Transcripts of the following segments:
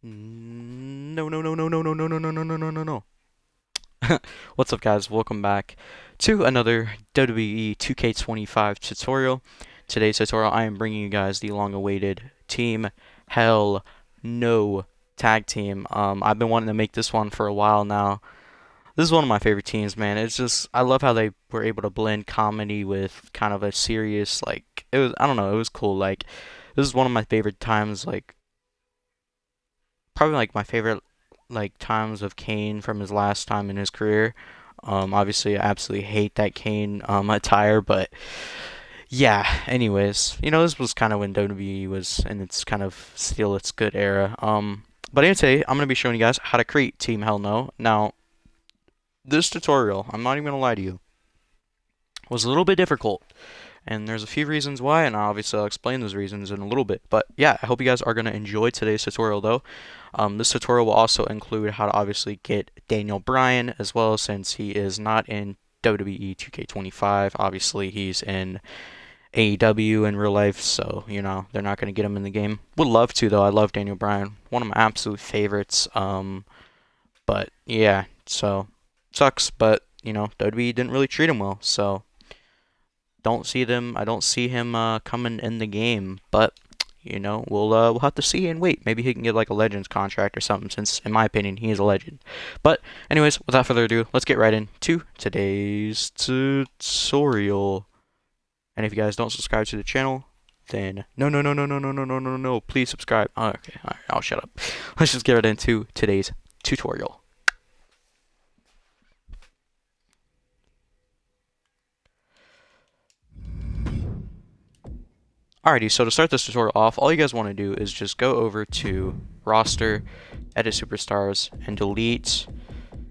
No, no, no, no, no, no, no, no, no, no, no, no, no, no. What's up, guys? Welcome back to another WWE 2K25 tutorial. Today's tutorial, I am bringing you guys the long-awaited Team Hell No tag team. I've been wanting to make this one for a while now. This is one of my favorite teams, man. It's just I love how they were able to blend comedy with kind of a serious, like it was. I don't know, it was cool. Like this is one of my favorite times, like probably like my favorite like times of Kane from his last time in his career. Obviously, I absolutely hate that Kane attire, but yeah. Anyways, this was kind of when WWE was in its kind of still its good era. But anyway, today I'm gonna be showing you guys how to create Team Hell No. Now, this tutorial, I'm not even gonna lie to you, was a little bit difficult. And there's a few reasons why, and obviously I'll explain those reasons in a little bit. But yeah, I hope you guys are going to enjoy today's tutorial though. This tutorial will also include how to obviously get Daniel Bryan as well, since he is not in WWE 2K25. Obviously, he's in AEW in real life, so they're not going to get him in the game. Would love to though. I love Daniel Bryan, one of my absolute favorites. But yeah, so sucks, but WWE didn't really treat him well, so I don't see him coming in the game, but we'll have to see and wait. Maybe he can get like a Legends contract or something, since in my opinion he is a legend. But anyways, without further ado, let's get right into today's tutorial. And if you guys don't subscribe to the channel, then no, please subscribe. Oh, okay, all right, I'll shut up. Let's just get right into today's tutorial. Alrighty, so to start this tutorial off, all you guys want to do is just go over to roster, edit superstars, and delete,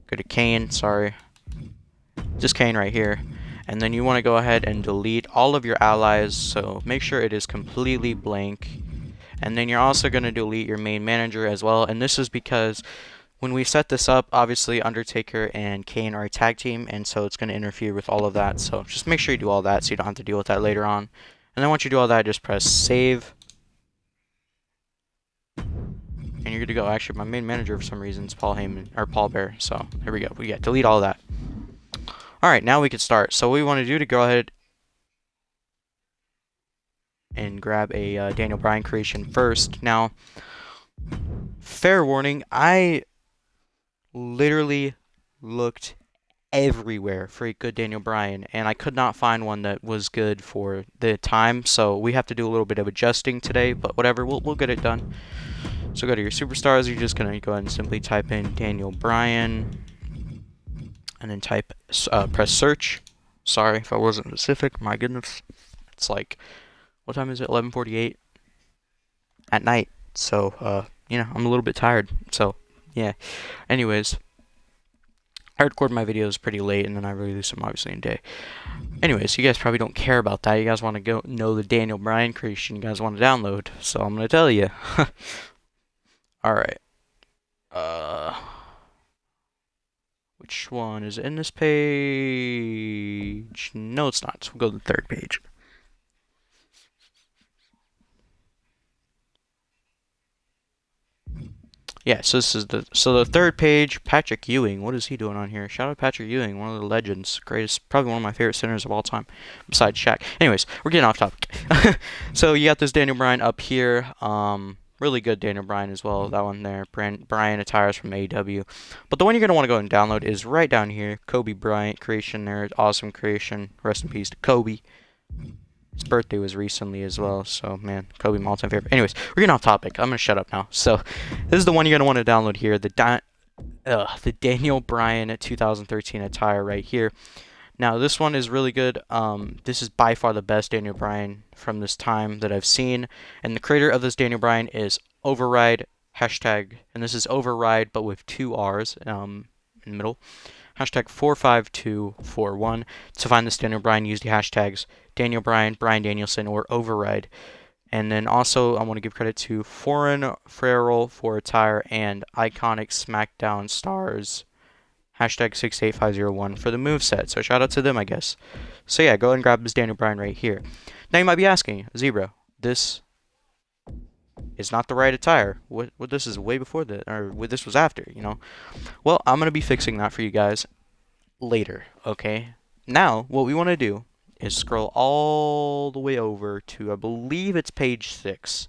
go to Kane, sorry, just Kane right here, and then you want to go ahead and delete all of your allies, so make sure it is completely blank, and then you're also going to delete your main manager as well, and this is because when we set this up, obviously Undertaker and Kane are a tag team, and so it's going to interfere with all of that, so just make sure you do all that so you don't have to deal with that later on. And then once you do all that, just press save. And you're good to go. Actually, my main manager for some reason is Paul Heyman, or Paul Bear. So here we go. We got delete all that. Alright, now we can start. So what we want to do to go ahead and grab a Daniel Bryan creation first. Now, fair warning, I literally looked everywhere for a good Daniel Bryan, and I could not find one that was good for the time, so we have to do a little bit of adjusting today, but whatever, we'll get it done. So go to your superstars, you're just going to go ahead and simply type in Daniel Bryan, and then press search. Sorry if I wasn't specific, my goodness. It's like, what time is it, 11:48 at night, so, I'm a little bit tired, so, yeah. Anyways, I record my videos pretty late, and then I release them obviously in day. Anyways, you guys probably don't care about that. You guys want to go know the Daniel Bryan creation you guys want to download, so I'm gonna tell you. All right. Which one is in this page? No, it's not. So we'll go to the third page. Yeah, so this is the third page. Patrick Ewing, what is he doing on here? Shout out Patrick Ewing, one of the legends, greatest, probably one of my favorite centers of all time, besides Shaq. Anyways, we're getting off topic. So you got this Daniel Bryan up here. Really good Daniel Bryan as well. That one there, Bryan attires from AEW. But the one you're gonna want to go and download is right down here. Kobe Bryant creation there, awesome creation. Rest in peace to Kobe. His birthday was recently as well, so man, Kobe, my all-time favorite. Anyways, we're getting off topic. I'm gonna shut up now. So, this is the one you're gonna want to download here, the Daniel Bryan 2013 attire right here. Now, this one is really good. This is by far the best Daniel Bryan from this time that I've seen, and the creator of this Daniel Bryan is Override hashtag, and this is Override but with two R's in the middle. Hashtag 45241. To find this Daniel Bryan, use the hashtags Daniel Bryan, Bryan Danielson, or Override. And then also, I want to give credit to Foreign Farrell for attire and Iconic SmackDown Stars. Hashtag 68501 for the moveset. So shout out to them, I guess. So yeah, go ahead and grab this Daniel Bryan right here. Now you might be asking, Zebra, this is not the right attire. What this is way before that, or what this was after, you know? Well, I'm gonna be fixing that for you guys later, okay? Now, what we want to do is scroll all the way over to, I believe it's page 6.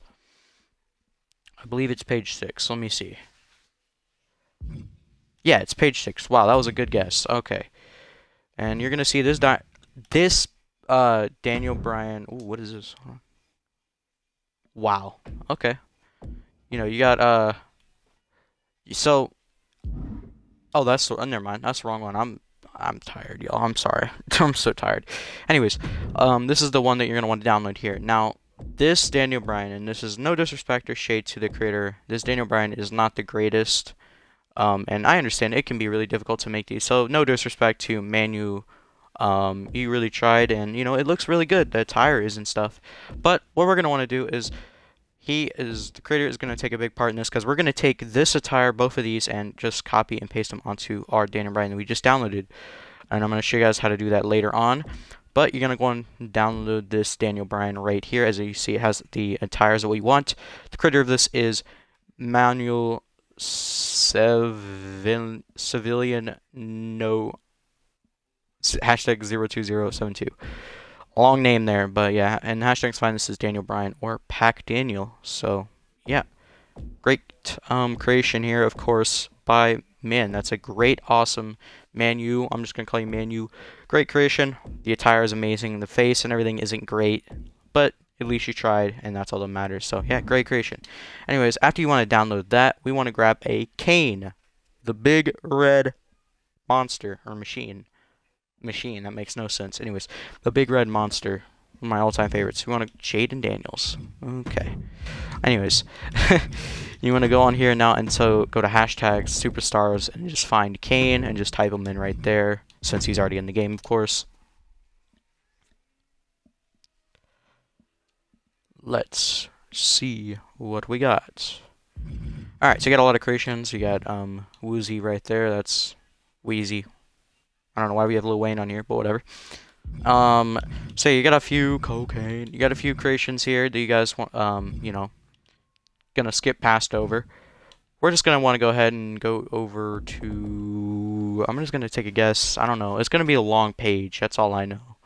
I believe it's page 6. Let me see. Yeah, it's page 6. Wow, that was a good guess. Okay. And you're gonna see this Daniel Bryan. Ooh, what is this? Wow. Okay. You know, you got so oh, that's never mind. That's the wrong one. I'm tired, y'all. I'm sorry. I'm so tired. Anyways, this is the one that you're gonna want to download here. Now, this Daniel Bryan, and this is no disrespect or shade to the creator. This Daniel Bryan is not the greatest. And I understand it can be really difficult to make these. So no disrespect to Manu. You really tried, and you know it looks really good. The attires and stuff. But what we're gonna want to do is the creator is going to take a big part in this because we're going to take this attire, both of these, and just copy and paste them onto our Daniel Bryan that we just downloaded. And I'm going to show you guys how to do that later on. But you're going to go and download this Daniel Bryan right here. As you see, it has the attires that we want. The creator of this is Manuel Civilian No hashtag 02072. Long name there, but yeah, and hashtags find this is Daniel Bryan or Pack Daniel. So yeah, great creation here, of course, by man. That's a great, awesome Manu. I'm just gonna call you Manu. Great creation. The attire is amazing. The face and everything isn't great, but at least you tried, and that's all that matters. So yeah, great creation. Anyways, after you want to download that, we want to grab a Kane, the big red monster or machine. That makes no sense. Anyways, the big red monster, one of my all-time favorites. We want to Jaden Daniels. Okay. Anyways, you want to go on here now and so go to hashtags superstars and just find Kane and just type him in right there since he's already in the game, of course. Let's see what we got. All right, so you got a lot of creations. You got Woozy right there. That's Wheezy. I don't know why we have Lil Wayne on here, but whatever. So you got a few cocaine. You got a few creations here that you guys want, you know, gonna skip past over. We're just gonna want to go ahead and go over to. I'm just gonna take a guess. I don't know. It's gonna be a long page. That's all I know.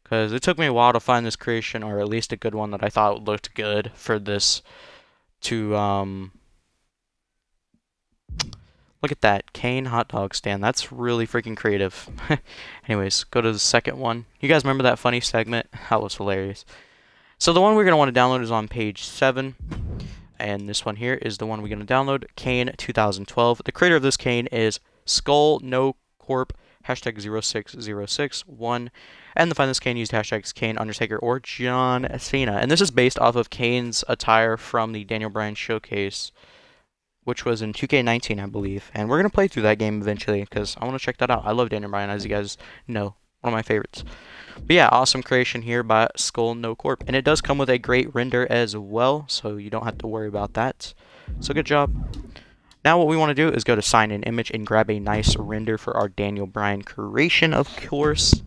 Because it took me a while to find this creation, or at least a good one that I thought looked good for this to Look at that, Kane hot dog stand. That's really freaking creative. Anyways, go to the second one. You guys remember that funny segment? That was hilarious. So the one we're going to want to download is on page 7. And this one here is the one we're going to download, Kane 2012. The creator of this Kane is Skull No Corp, hashtag 06061. And to find this Kane, used hashtags Kane, Undertaker, or John Cena. And this is based off of Kane's attire from the Daniel Bryan showcase, which was in 2K19, I believe. And we're going to play through that game eventually, because I want to check that out. I love Daniel Bryan, as you guys know. One of my favorites. But yeah, awesome creation here by Skull No Corp. And it does come with a great render as well, so you don't have to worry about that. So good job. Now what we want to do is go to sign in image and grab a nice render for our Daniel Bryan creation, of course.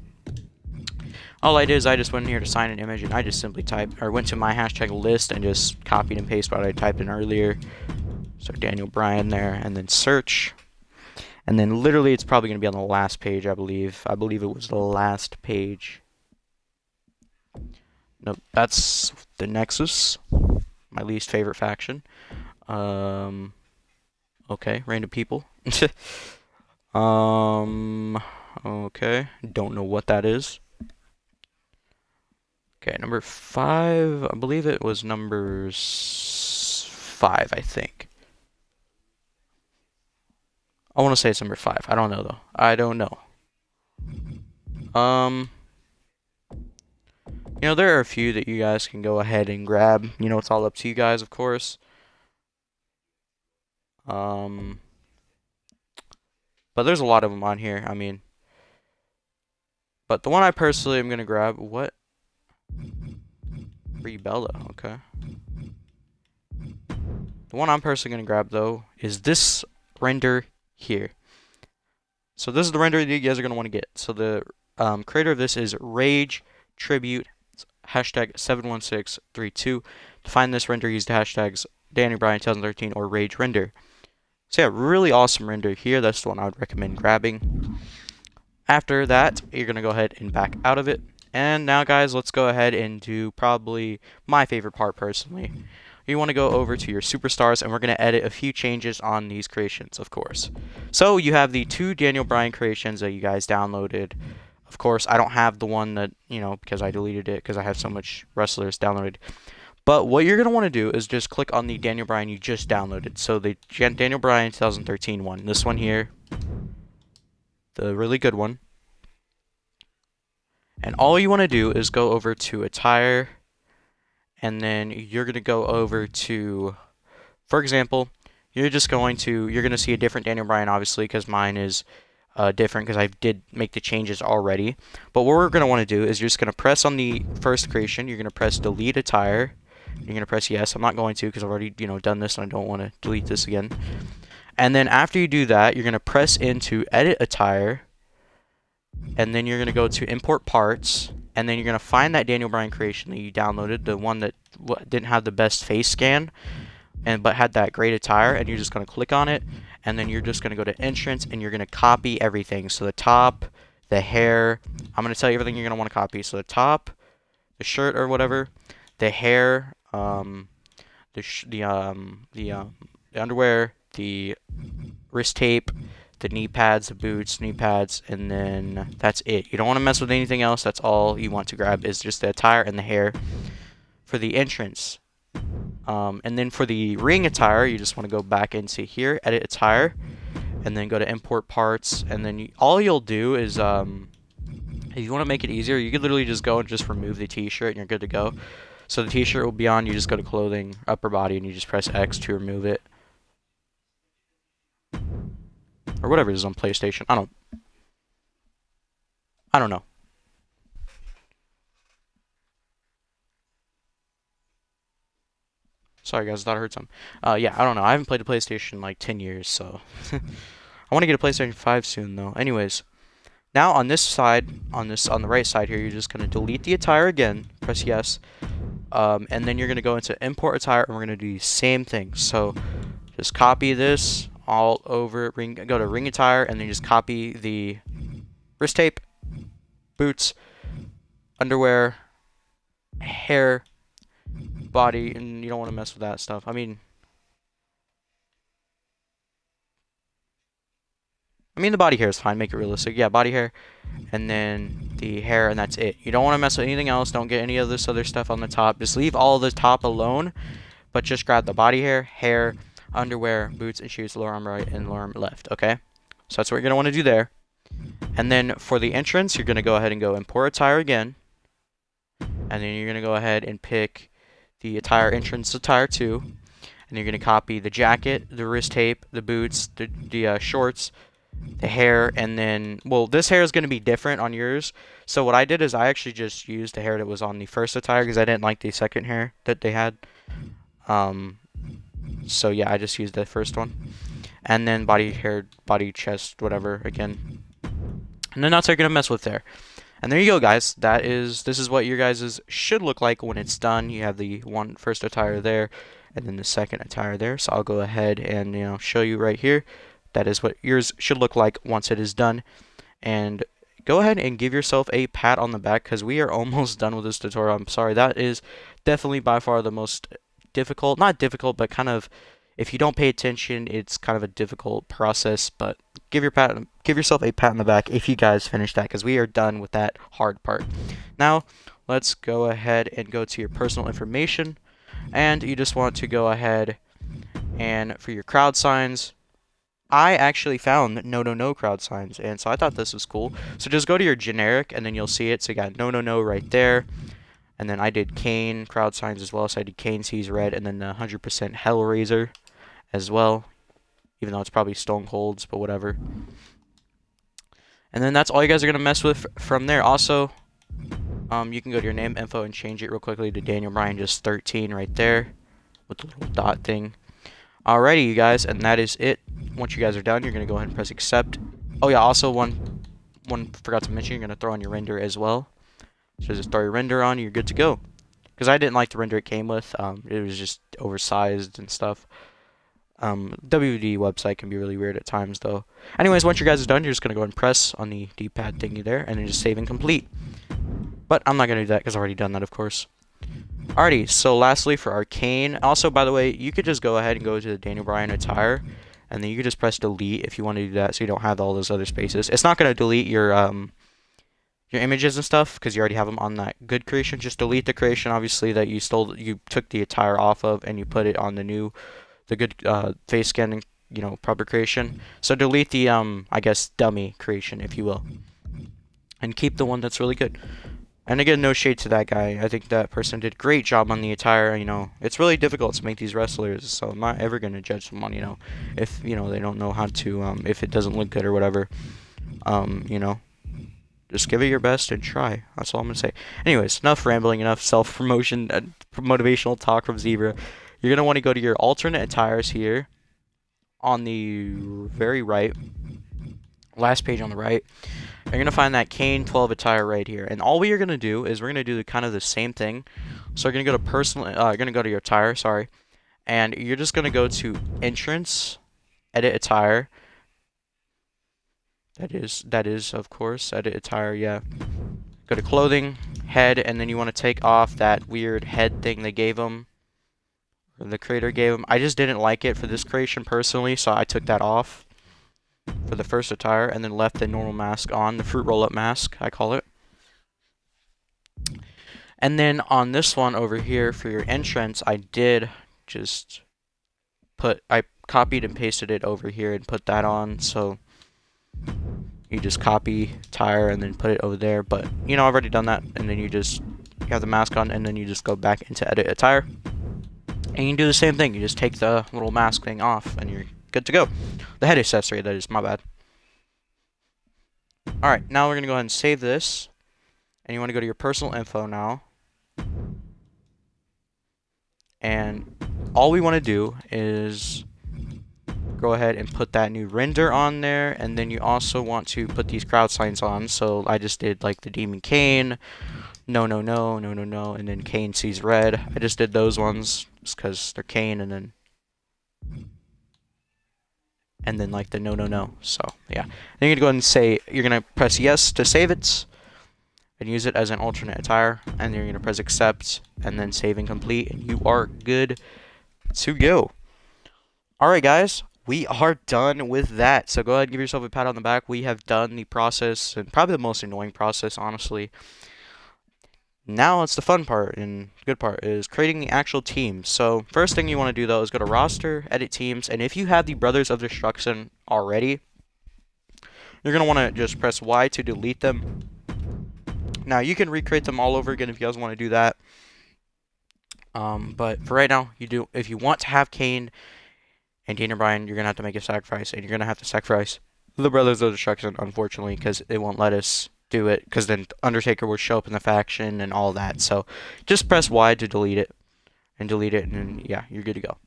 All I did is I just went in here to sign an image, and I just simply went to my hashtag list and just copied and pasted what I typed in earlier. So Daniel Bryan there, and then search. And then literally it's probably going to be on the last page, I believe. I believe it was the last page. Nope, that's the Nexus. My least favorite faction. Okay, random people. Okay, don't know what that is. Okay, number 5, I believe it was number 5, I think. I want to say it's number 5. I don't know, though. I don't know. You know, there are a few that you guys can go ahead and grab. You know, it's all up to you guys, of course. But there's a lot of them on here. I mean, but the one I personally am going to grab, what? Free Bella, okay. The one I'm personally going to grab, though, is this render here. So this is the render that you guys are going to want to get. So the creator of this is Rage Tribute hashtag 71632. To find this render, use the hashtags Danny Bryan 2013 or Rage Render. So yeah, really awesome render here. That's the one I would recommend grabbing. After that, you're going to go ahead and back out of it. And now, guys, let's go ahead and do probably my favorite part personally. You want to go over to your superstars, and we're going to edit a few changes on these creations, of course. So you have the 2 Daniel Bryan creations that you guys downloaded. Of course, I don't have the one that, because I deleted it because I have so much wrestlers downloaded. But what you're going to want to do is just click on the Daniel Bryan you just downloaded. So the Daniel Bryan 2013 one. This one here. The really good one. And all you want to do is go over to attire. And then you're going to go over to, for example, you're going to see a different Daniel Bryan, obviously, because mine is different because I did make the changes already. But what we're going to want to do is you're just going to press on the first creation. You're going to press delete attire. You're going to press yes. I'm not going to because I've already, done this and I don't want to delete this again. And then after you do that, you're going to press into edit attire. And then you're going to go to import parts. And then you're going to find that Daniel Bryan creation that you downloaded, the one that didn't have the best face scan, but had that great attire, and you're just going to click on it, and then you're just going to go to entrance, and you're going to copy everything. So the top, the hair, I'm going to tell you everything you're going to want to copy. So the top, the shirt or whatever, the hair, the underwear, the wrist tape, the knee pads, the boots, knee pads, and then that's it. You don't want to mess with anything else. That's all you want to grab is just the attire and the hair. For the entrance, and then for the ring attire, you just want to go back into here, edit attire, and then go to import parts, and then all you'll do is, if you want to make it easier, you could literally just go and just remove the t-shirt and you're good to go. So the t-shirt will be on, you just go to clothing, upper body, and you just press X to remove it. Or whatever it is on PlayStation. I don't know. Sorry guys, I thought I heard something. Yeah, I don't know. I haven't played a PlayStation in like 10 years, so I want to get a PlayStation 5 soon though. Anyways, now on this side, on the right side here, you're just gonna delete the attire again, press yes, and then you're gonna go into import attire, and we're gonna do the same thing. So just copy this all over, go to ring attire, and then just copy the wrist tape, boots, underwear, hair, body, and you don't want to mess with that stuff. I mean the body hair is fine, make it realistic. Yeah, body hair, and then the hair, and that's it. You don't want to mess with anything else. Don't get any of this other stuff on the top. Just leave all the top alone, but just grab the body hair, underwear, boots, and shoes, lower arm right and lower arm left, okay? So that's what you're going to want to do there. And then for the entrance, you're going to go ahead and go import attire again. And then you're going to go ahead and pick the attire entrance attire 2. And you're going to copy the jacket, the wrist tape, the boots, the shorts, the hair, and then, well, this hair is going to be different on yours. So what I did is I actually just used the hair that was on the first attire because I didn't like the second hair that they had. So yeah, I just used the first one. And then body, hair, body, chest, whatever, again. And then that's what you're going to mess with there. And there you go, guys. This is what your guys' should look like when it's done. You have the first attire there, and then the second attire there. So I'll go ahead and show you right here. That is what yours should look like once it is done. And go ahead and give yourself a pat on the back because we are almost done with this tutorial. I'm sorry, that is definitely by far the most difficult, not difficult, but kind of, if you don't pay attention, it's kind of a difficult process, but give yourself a pat on the back if you guys finish that, because we are done with that hard part. Now, let's go ahead and go to your personal information, and you just want to go ahead and for your crowd signs, I actually found no crowd signs, and so I thought this was cool. So just go to your generic, and then you'll see it. So you got no right there. And then I did Kane crowd signs as well. So I did Kane sees red, and then the 100% Hellraiser as well. Even though it's probably Stone Cold's, but whatever. And then that's all you guys are going to mess with from there. Also, you can go to your name info and change it real quickly to Daniel Bryan just 13 right there. With the little dot thing. Alrighty, you guys, and that is it. Once you guys are done, you're going to go ahead and press accept. Oh yeah, also one forgot to mention, you're going to throw on your render as well. So just throw your render on, you're good to go. Because I didn't like the render it came with. It was just oversized and stuff. WD website can be really weird at times, though. Anyways, once your guys are done, you're just going to go and press on the D-pad thingy there, and then just save and complete. But I'm not going to do that because I've already done that, of course. Alrighty, so lastly for our Kane. Also, by the way, you could just go ahead and go to the Daniel Bryan attire, and then you could just press delete if you want to do that so you don't have all those other spaces. It's not going to delete your images and stuff because you already have them on that good creation. Just delete the creation, obviously, that you took the attire off of and you put it on the good face scanning, proper creation. So delete the I guess dummy creation, if you will, and keep the one that's really good. And again, no shade to that guy. I think that person did a great job on the attire. It's really difficult to make these wrestlers, so I'm not ever gonna judge someone, if they don't know how to, if it doesn't look good or whatever. You know, just give it your best and try. That's all I'm gonna say. Anyways, enough rambling, enough self-promotion, motivational talk from Zebra. You're gonna want to go to your alternate attires here on the very right, last page on the right. You're going to find that Kane 12 attire right here. And all we are going to do is we're going to do kind of the same thing. So you're going to go to you're going to go to your attire, sorry. And you're just going to go to entrance, edit attire. That is of course, edit attire, yeah. Go to clothing, head, and then you want to take off that weird head thing they gave him. Or the creator gave him. I just didn't like it for this creation personally, so I took that off for the first attire, and then left the normal mask on, the fruit roll-up mask, I call it. And then on this one over here for your entrance, I did just I copied and pasted it over here and put that on, so you just copy attire and then put it over there, but I've already done that, and then you have the mask on, and then you just go back into edit attire, and you can do the same thing. You just take the little mask thing off, and you're good to go. The head accessory, that is, my bad. Alright, now we're going to go ahead and save this. And you want to go to your personal info now. And all we want to do is go ahead and put that new render on there. And then you also want to put these crowd signs on. So I just did like the Demon Kane. No, no, no, no, no, no. And then Kane sees red. I just did those ones just because they're Kane, and then like the no, no, no. So yeah, then you're gonna go ahead and say, you're gonna press yes to save it and use it as an alternate attire, and then you're gonna press accept and then save and complete, and you are good to go. Alright guys, we are done with that. So go ahead and give yourself a pat on the back. We have done the process, and probably the most annoying process, honestly. Now it's the fun part, and good part is creating the actual team. So first thing you want to do though is go to roster, edit teams, and if you have the Brothers of Destruction already, you're going to want to just press Y to delete them. Now you can recreate them all over again if you guys want to do that. But for right now, if you want to have Kane and Daniel Bryan, you're going to have to make a sacrifice, and you're going to have to sacrifice the Brothers of Destruction, unfortunately, because it won't let us do it, because then Undertaker will show up in the faction and all that. So just press Y to delete it, and then yeah, you're good to go.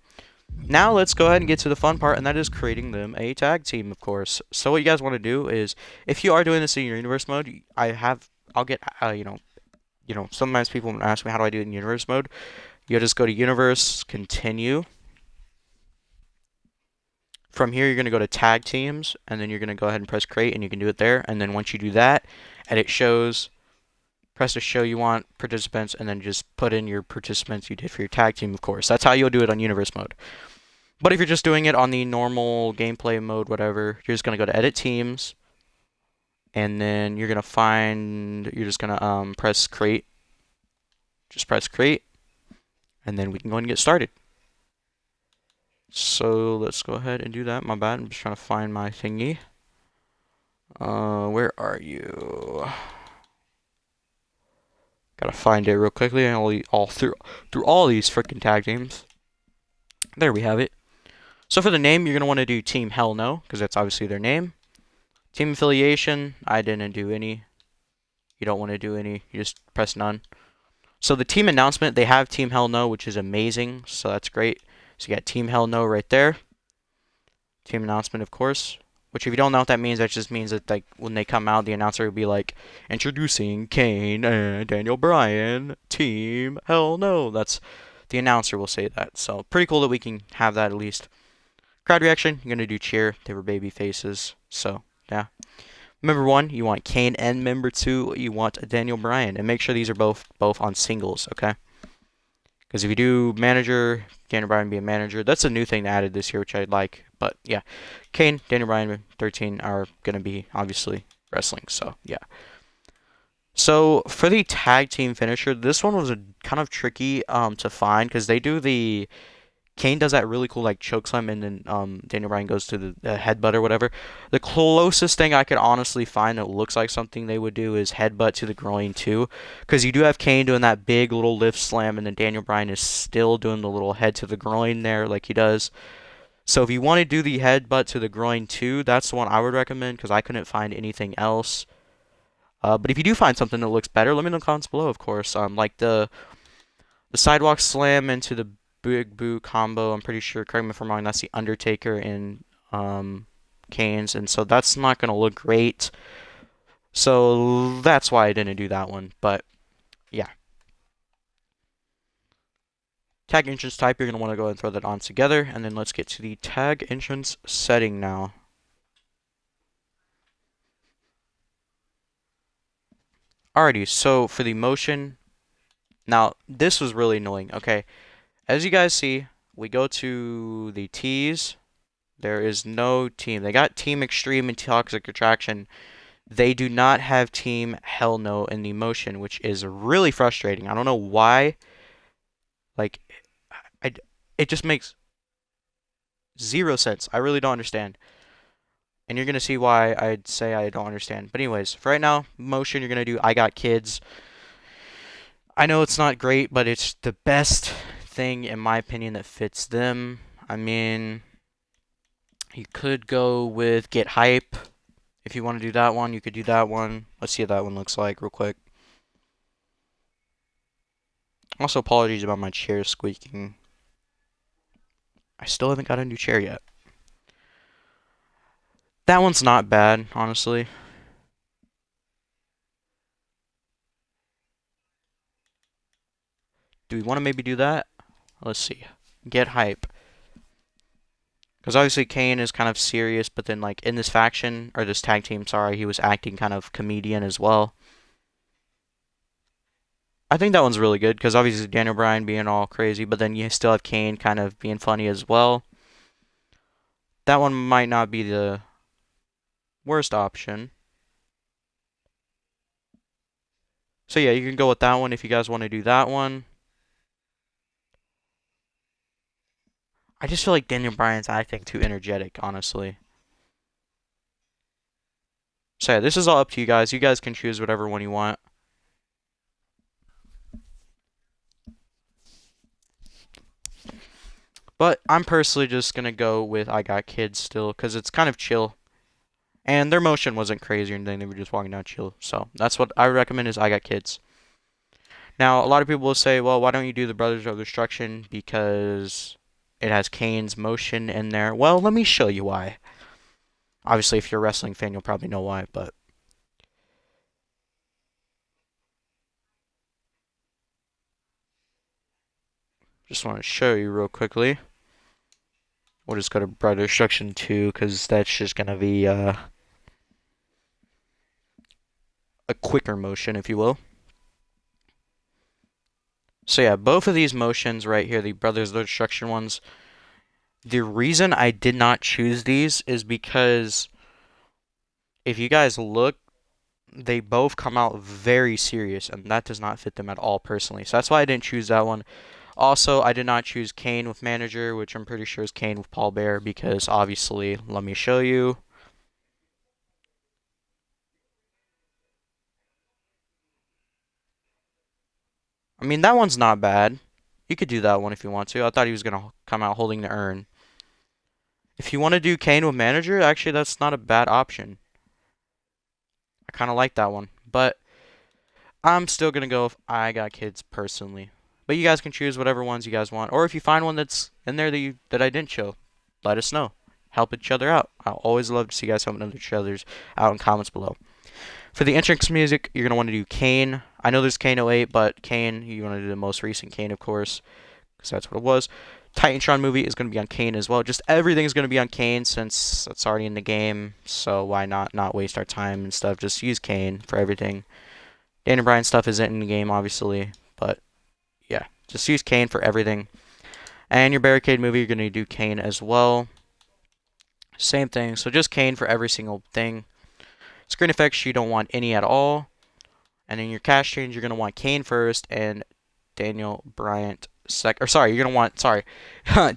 Now let's go ahead and get to the fun part, and that is creating them a tag team, of course. So what you guys want to do is, if you are doing this in your universe mode, I'll get sometimes people ask me how do I do it in universe mode. You just go to universe, continue. From here, you're going to go to tag teams, and then you're going to go ahead and press create, and you can do it there. And then once you do that, and it shows, press the show you want participants, and then just put in your participants you did for your tag team, of course. That's how you'll do it on universe mode. But if you're just doing it on the normal gameplay mode, whatever, you're just going to go to edit teams, and then you're just going to press create. Just press create, and then we can go ahead and get started. So let's go ahead and do that. My bad. I'm just trying to find my thingy. Where are you? Gotta find it real quickly. All through all these freaking tag teams. There we have it. So for the name, you're gonna want to do Team Hell No, because that's obviously their name. Team affiliation, I didn't do any. You don't want to do any. You just press none. So the team announcement, they have Team Hell No, which is amazing. So that's great. So you got Team Hell No right there. Team announcement, of course, Which, if you don't know what that means, that just means that like when they come out, the announcer will be like, "Introducing Kane and Daniel Bryan, team Hell No." That's the announcer will say that. So pretty cool that we can have that at least. Crowd reaction, you're gonna do cheer. They were baby faces. So yeah. Member one, you want Kane, and member two, you want Daniel Bryan, and make sure these are both on singles, okay? Because if you do manager, Daniel Bryan be a manager. That's a new thing they added this year, which I like. But yeah, Kane, Daniel Bryan, 13 are gonna be obviously wrestling. So yeah. So for the tag team finisher, this one was a kind of tricky to find because they do the Kane does that really cool like chokeslam, and then Daniel Bryan goes to the headbutt or whatever. The closest thing I could honestly find that looks like something they would do is headbutt to the groin too, because you do have Kane doing that big little lift slam, and then Daniel Bryan is still doing the little head to the groin there like he does. So if you want to do the headbutt to the groin too, that's the one I would recommend because I couldn't find anything else. But if you do find something that looks better, let me know in the comments below, of course. Like the sidewalk slam into the big boot combo. I'm pretty sure, correct me if I'm wrong, that's the Undertaker in Kane's, and so that's not gonna look great. So that's why I didn't do that one. But yeah. Tag entrance type, you're gonna want to go ahead and throw that on together, and then let's get to the tag entrance setting now. Alrighty, so for the motion, now this was really annoying. Okay, as you guys see, we go to the T's. There is no team. They got Team Extreme and Toxic Attraction. They do not have Team Hell No in the motion, which is really frustrating. I don't know why. Like, I, it just makes zero sense. I really don't understand. And you're going to see why I'd say I don't understand. But anyways, for right now, motion, you're going to do I Got Kids. I know it's not great, but it's the best thing, in my opinion, that fits them. I mean, you could go with Get Hype. If you want to do that one, you could do that one. Let's see what that one looks like real quick. Also, apologies about my chair squeaking. I still haven't got a new chair yet. That one's not bad, honestly. Do we want to maybe do that? Let's see. Get Hype. Because obviously Kane is kind of serious, but then like in this faction, or this tag team, sorry, he was acting kind of comedian as well. I think that one's really good, because obviously Daniel Bryan being all crazy, but then you still have Kane kind of being funny as well. That one might not be the worst option. So yeah, you can go with that one if you guys want to do that one. I just feel like Daniel Bryan's acting too energetic, honestly. So yeah, this is all up to you guys. You guys can choose whatever one you want. But I'm personally just going to go with I Got Kids still, because it's kind of chill. And their motion wasn't crazy or anything. They were just walking down chill. So that's what I recommend is I Got Kids. Now, a lot of people will say, well, why don't you do the Brothers of Destruction? Because it has Kane's motion in there. Well, let me show you why. Obviously, if you're a wrestling fan, you'll probably know why, but just want to show you real quickly. We'll just go to Brother Destruction 2, because that's just going to be a quicker motion, if you will. So yeah, both of these motions right here, the Brothers of Destruction ones, the reason I did not choose these is because if you guys look, they both come out very serious, and that does not fit them at all personally. So that's why I didn't choose that one. Also, I did not choose Kane with Manager, which I'm pretty sure is Kane with Paul Bear, because obviously, let me show you. I mean, that one's not bad. You could do that one if you want to. I thought he was going to come out holding the urn. If you want to do Kane with Manager, actually, that's not a bad option. I kind of like that one. But I'm still going to go if I Got Kids personally. But you guys can choose whatever ones you guys want. Or if you find one that's in there that I didn't show, let us know. help each other out. I always love to see you guys helping each other out in comments below. For the entrance music, you're going to want to do Kane. I know there's Kane 08, but Kane, you want to do the most recent Kane, of course, because that's what it was. Titantron movie is going to be on Kane as well. Just everything is going to be on Kane since it's already in the game, so why not waste our time and stuff? Just use Kane for everything. Dan and Bryan stuff isn't in the game, obviously, but yeah, just use Kane for everything. And your barricade movie, you're going to do Kane as well. Same thing, so just Kane for every single thing. Screen effects, you don't want any at all. And in your cash change, you're going to want Kane first and Daniel Bryan second. Or sorry, you're going to want, sorry,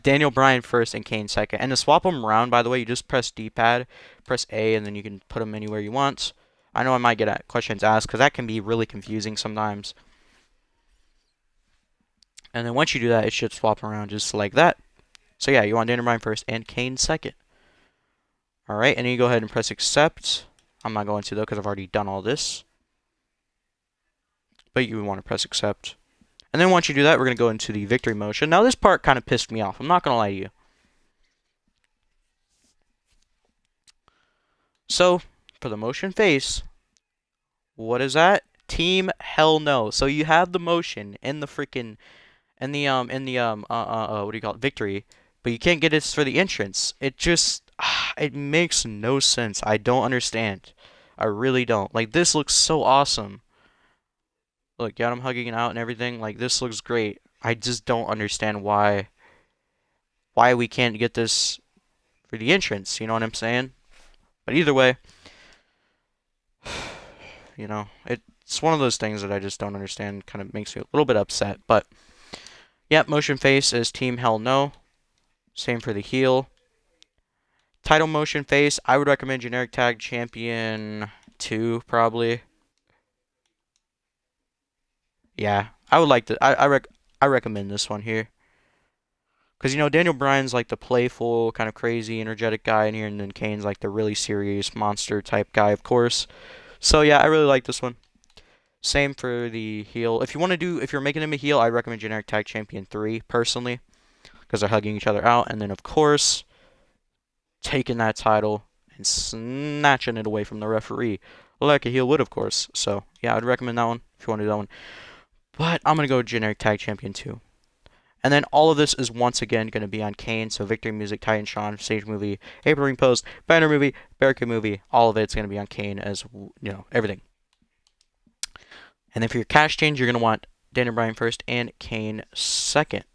Daniel Bryan first and Kane second. And to swap them around, by the way, you just press D-pad, press A, and then you can put them anywhere you want. I know I might get questions asked because that can be really confusing sometimes. And then once you do that, it should swap around just like that. So yeah, you want Daniel Bryan first and Kane second. Alright, and then you go ahead and press accept. I'm not going to though because I've already done all this. But you want to press accept. And then once you do that, we're going to go into the victory motion. Now this part kind of pissed me off. I'm not going to lie to you. So, for the motion face, what is that? Team Hell No. So you have the motion in the freaking, what do you call it? Victory. But you can't get it for the entrance. It just, it makes no sense. I don't understand. I really don't. Like, this looks so awesome. Look, got him hugging it out and everything. Like, this looks great. I just don't understand why we can't get this for the entrance. You know what I'm saying? But either way, you know, it's one of those things that I just don't understand. Kind of makes me a little bit upset. But, yeah, motion face is Team Hell No. Same for the heel. Title motion face, I would recommend Generic Tag Champion 2, probably. Yeah, I would like to. I recommend this one here. Because, you know, Daniel Bryan's like the playful, kind of crazy, energetic guy in here, and then Kane's like the really serious monster type guy, of course. So, yeah, I really like this one. Same for the heel. If you're making him a heel, I recommend Generic Tag Champion 3, personally. Because they're hugging each other out. And then, of course, taking that title and snatching it away from the referee. Like a heel would, of course. So, yeah, I'd recommend that one if you want to do that one. But I'm going to go Generic Tag Champion 2. And then all of this is once again going to be on Kane. So Victory Music, Titantron, Stage Movie, April Ring Post, Banner Movie, Barricade Movie. All of it's going to be on Kane as, you know, everything. And then for your cash change, you're going to want Daniel Bryan first and Kane second.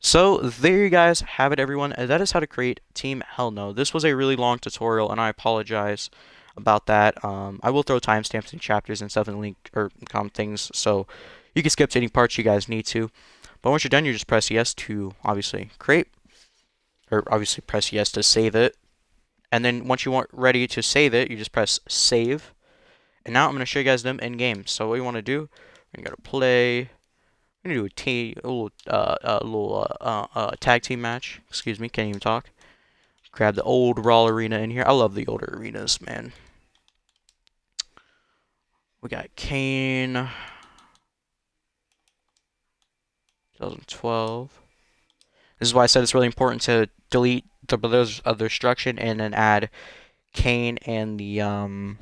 So there you guys have it, everyone. That is how to create Team Hell No. This was a really long tutorial, and I apologize about that. I will throw timestamps and chapters and stuff in link or comment things, so you can skip to any parts you guys need to. But once you're done, you just press yes to obviously create, or obviously press yes to save it. And then once you want ready to save it, you just press save. And now I'm going to show you guys them in game. So what you want to do, we're going to go to play. We're going to do a little tag team match. Excuse me, can't even talk. Grab the old Raw arena in here. I love the older arenas, man. We got Kane. 2012. This is why I said it's really important to delete the Brothers of Destruction and then add Kane and the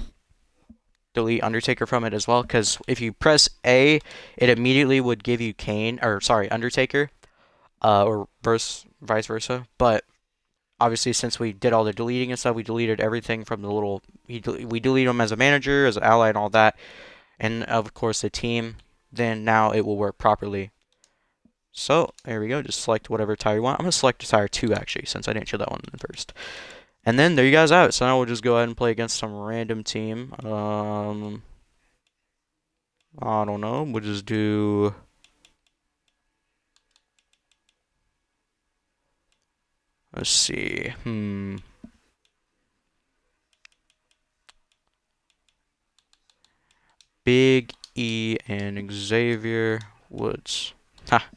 delete Undertaker from it as well. Because if you press A, it immediately would give you Kane, or sorry, Undertaker, or vice versa. But obviously, since we did all the deleting and stuff, we deleted everything from the little. We deleted him as a manager, as an ally, and all that, and of course the team. Then now it will work properly. So, there we go. Just select whatever tire you want. I'm going to select tire 2, actually, since I didn't show that one first. And then, there you guys have it. So now we'll just go ahead and play against some random team. I don't know. We'll just do... Let's see. Big E and Xavier Woods. Ha.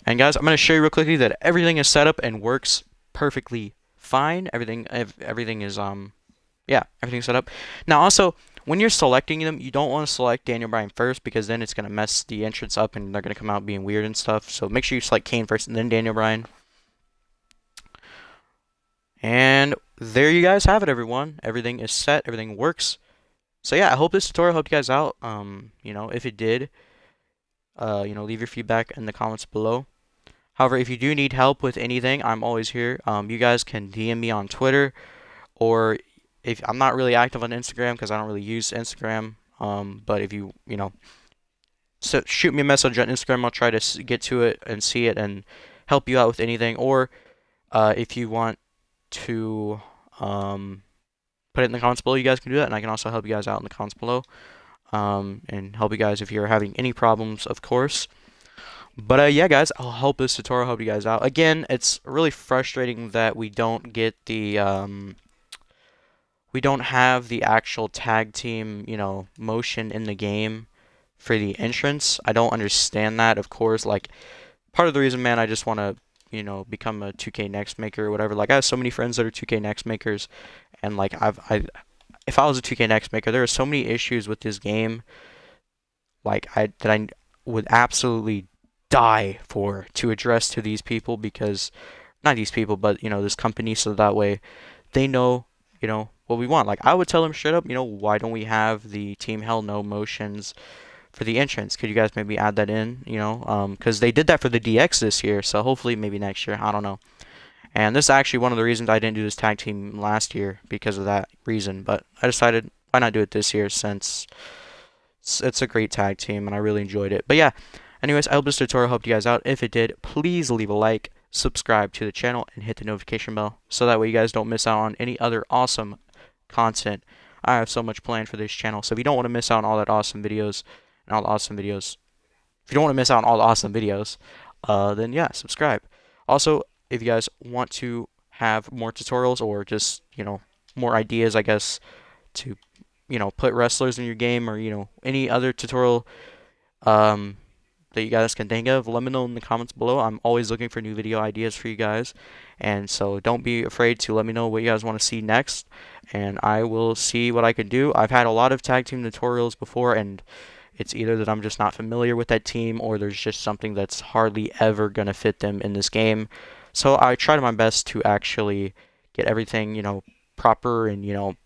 And guys, I'm going to show you real quickly that everything is set up and works perfectly fine. Everything is yeah, everything's set up. Now also, when you're selecting them, you don't want to select Daniel Bryan first because then it's going to mess the entrance up and they're going to come out being weird and stuff. So make sure you select Kane first and then Daniel Bryan. And there you guys have it, everyone. Everything is set. Everything works. So yeah, I hope this tutorial helped you guys out. If it did, leave your feedback in the comments below. However, if you do need help with anything, I'm always here. You guys can DM me on Twitter, or if I'm not really active on Instagram because I don't really use Instagram. But if so shoot me a message on Instagram. I'll try to get to it and see it and help you out with anything. Or if you want to put it in the comments below, you guys can do that, and I can also help you guys out in the comments below. And help you guys if you're having any problems, of course. But yeah, guys, I'll hope this tutorial helped you guys out. Again, it's really frustrating that we don't get the we don't have the actual tag team, motion in the game for the entrance. I don't understand that, of course. Like, part of the reason, man, I just want to, become a 2K Next maker or whatever. Like, I have so many friends that are 2K Next makers, and like, if I was a 2K Next maker, there are so many issues with this game, like, I would absolutely die to address to these people, because not these people, but this company, so that way they know, what we want. Like, I would tell them straight up, why don't we have the Team Hell No motions for the entrance? Could you guys maybe add that in? Because they did that for the DX this year, so hopefully maybe next year. I don't know. And this is actually one of the reasons I didn't do this tag team last year, because of that reason. But I decided, why not do it this year, since it's a great tag team and I really enjoyed it. But yeah, anyways, I hope this tutorial helped you guys out. If it did, please leave a like, subscribe to the channel, and hit the notification bell, so that way you guys don't miss out on any other awesome content. I have so much planned for this channel, so if you don't want to miss out on all that awesome videos, and all the awesome videos, if you don't want to miss out on all the awesome videos, then yeah, subscribe. Also, if you guys want to have more tutorials, or just, more ideas, I guess, to, put wrestlers in your game, or, any other tutorial, that you guys can think of, let me know in the comments below. I'm always looking for new video ideas for you guys, and so don't be afraid to let me know what you guys want to see next, and I will see what I can do. I've had a lot of tag team tutorials before, and it's either that I'm just not familiar with that team, or there's just something that's hardly ever gonna fit them in this game. So I tried my best to actually get everything, proper, and,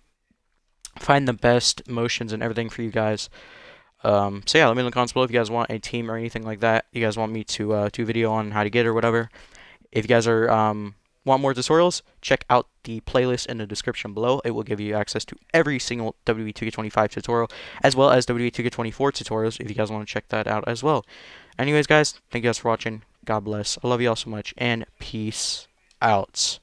find the best motions and everything for you guys. So yeah, let me know in the comments below if you guys want a team or anything like that. You guys want me to do a video on how to get it or whatever. If you guys are want more tutorials, check out the playlist in the description below. It will give you access to every single WWE 2K25 tutorial, as well as WWE 2K24 tutorials, if you guys want to check that out as well. Anyways, guys, thank you guys for watching. God bless. I love you all so much, and peace out.